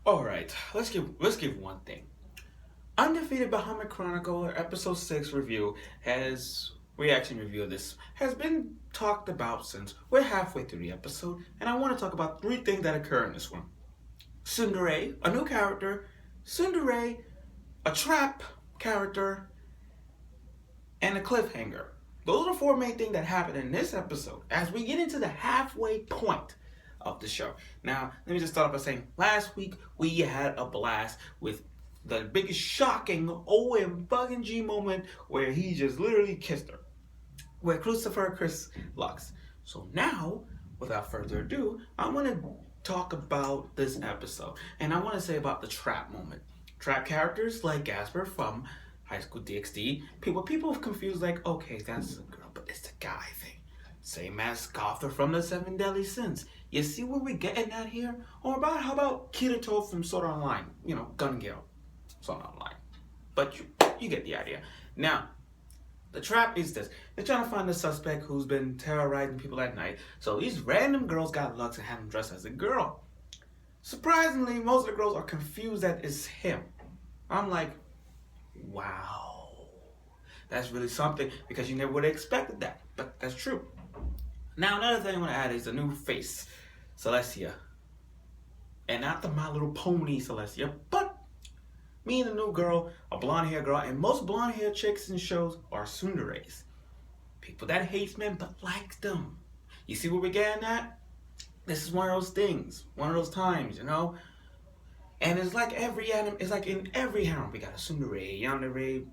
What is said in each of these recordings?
All right, let's give one thing. Undefeated Bahamut Chronicle episode 6 review has reaction review of this has been talked about since we're halfway through the episode, and I want to talk about three things that occur in this one. Tsundere, a new character, Tsundere, a trap character, and a cliffhanger. Those are the four main things that happen in this episode as we get into the halfway point of the show. Now, let me just start off by saying last week we had a blast with the biggest shocking OM G moment where he just literally kissed her with Christopher Chris Lux. So now, without further ado, I want to talk about this episode, and I want to say about the trap moment. Trap characters like Gasper from High School DxD, people confused like, okay, that's a girl, but it's a guy thing. Same as Gother from the Seven Deadly Sins. You see where we're getting at here? Or how about Kirito from Sword Art Online? Gun Gale. Sword Art Online. But you get the idea. Now, the trap is this. They're trying to find the suspect who's been terrorizing people at night. So these random girls got Lux and have him dressed as a girl. Surprisingly, most of the girls are confused that it's him. I'm like, wow. That's really something because you never would have expected that. But that's true. Now, another thing I want to add is a new face, Celestia. And not the My Little Pony Celestia, but me and the new girl, a blonde hair girl, and most blonde hair chicks in shows are tsunderes. People that hates men but likes them. You see where we're getting at? This is one of those things, one of those times, And it's like it's like in every harem, we got a tsundere, yandere,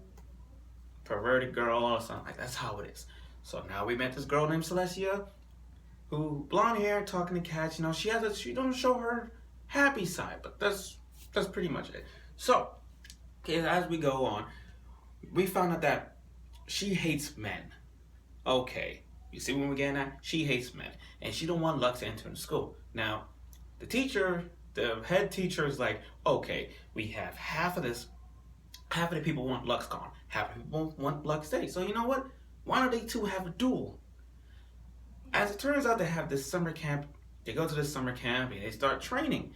perverted girl or something like that. That's how it is. So now we met this girl named Celestia, who blonde hair, talking to cats. She doesn't show her happy side, but that's pretty much it. So, okay, as we go on, we found out that she hates men. Okay, you see when we're getting at? She hates men, and she don't want Lux to enter in school. Now, the head teacher is like, okay, we have half of the people want Lux gone, half of the people want Lux stay. So you know what? Why don't they two have a duel? As it turns out, they have this summer camp. They go to this summer camp and they start training.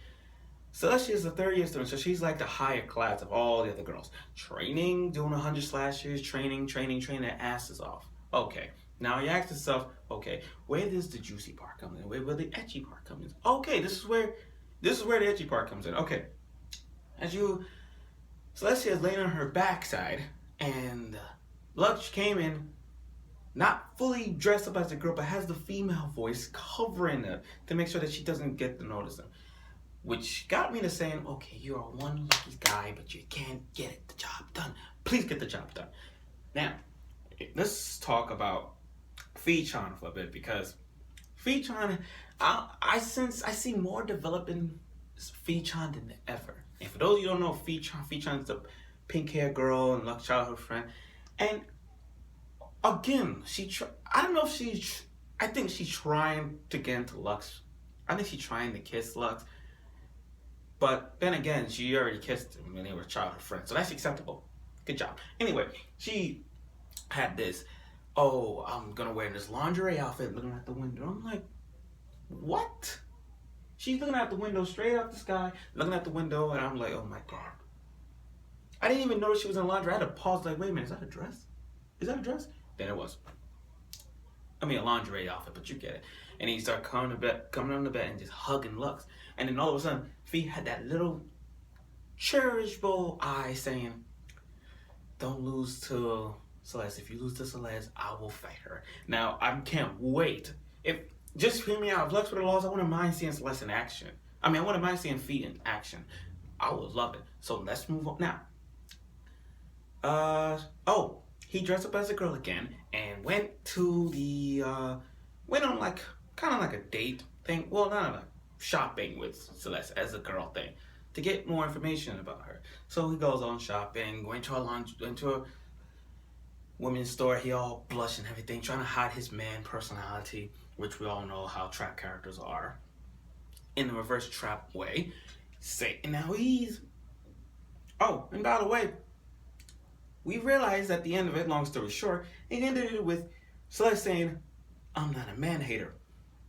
Celestia is a third year student, so she's like the higher class of all the other girls. Training, doing 100 slashes, training their asses off. Okay, now you ask yourself, okay, where does the juicy part come in? Where will the ecchi part come in? Okay, this is where the ecchi part comes in. Okay, Celestia is laying on her backside, and Lux came in not fully dressed up as a girl, but has the female voice covering her to make sure that she doesn't get to notice him. Which got me to saying, okay, you are one lucky guy, but you can't get the job done. Please get the job done. Now, let's talk about Fee-chan for a bit, because Fee-chan, I see more developing Fee-chan than ever. And for those of you who don't know, Fee-chan is the pink-haired girl and Lux's childhood friend. And again, I think she's trying to get into Lux. I think she's trying to kiss Lux. But then again, she already kissed him when they were childhood friends. So that's acceptable. Good job. Anyway, she had this, I'm going to wear this lingerie outfit looking at the window. I'm like, what? She's looking out the window, straight up the sky, looking at the window, and I'm like, oh my God. I didn't even notice she was in lingerie. I had to pause like, wait a minute, is that a dress? Is that a dress? Then it was. A lingerie outfit, but you get it. And he started coming on the bed and just hugging Lux. And then all of a sudden, Fee had that little cherishable eye saying, don't lose to Celeste. If you lose to Celeste, I will fight her. Now, I can't wait. Just hear me out. If Lux would have lost, I wouldn't mind seeing Celeste in action. I wouldn't mind seeing Fee in action. I would love it. So let's move on. Now, he dressed up as a girl again and went on like kind of like a date thing. Well, not a shopping with Celeste as a girl thing to get more information about her. So he goes on shopping, going into a women's store. He all blush and everything, trying to hide his man personality, which we all know how trap characters are in the reverse trap way. And now he's. Oh, and by the way, we realized at the end of it, long story short, it ended with Celeste saying, I'm not a man hater.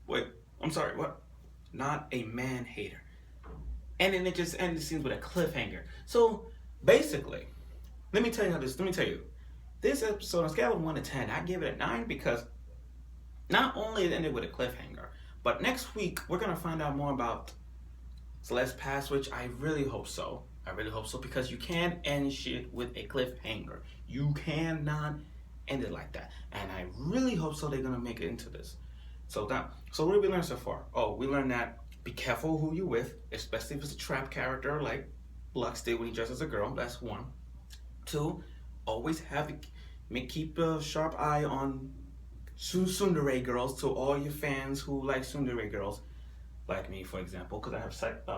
Wait, I'm sorry, what? Not a man hater. and then it just ends the scenes with a cliffhanger. So basically, let me tell you how this. Let me tell you, this episode on a scale of 1 to 10, I give it a 9 because not only it ended with a cliffhanger, but next week we're gonna find out more about Celeste Pass, which I really hope so. I really hope so because you can't end shit with a cliffhanger. You cannot end it like that, and I really hope so. They're gonna make it into this. So what did we learn so far? Oh, we learned that be careful who you with, especially if it's a trap character like Lux did when he dressed as a girl. That's one. Two, always keep a sharp eye on Tsundere girls. To all your fans who like Tsundere girls, like me, for example, because I have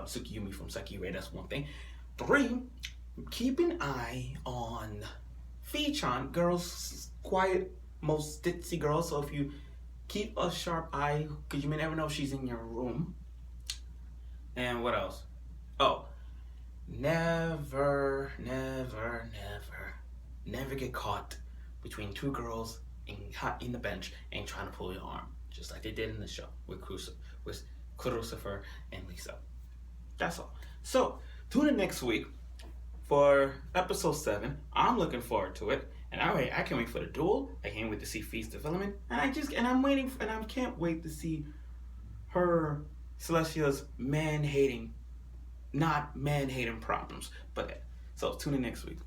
Tsukiyumi from Sekirei. That's one thing. Three, keep an eye on Fichan, girls, quiet, most ditzy girls. So if you keep a sharp eye, because you may never know if she's in your room. And what else? Oh, never get caught between two girls in the bench and trying to pull your arm, just like they did in the show with Crucifer and Lisa. That's all. So tune in next week for episode 7. I'm looking forward to it, and I can't wait for the duel. I can't wait to see Fee's development, and I can't wait to see her Celestia's not man hating problems. But so tune in next week.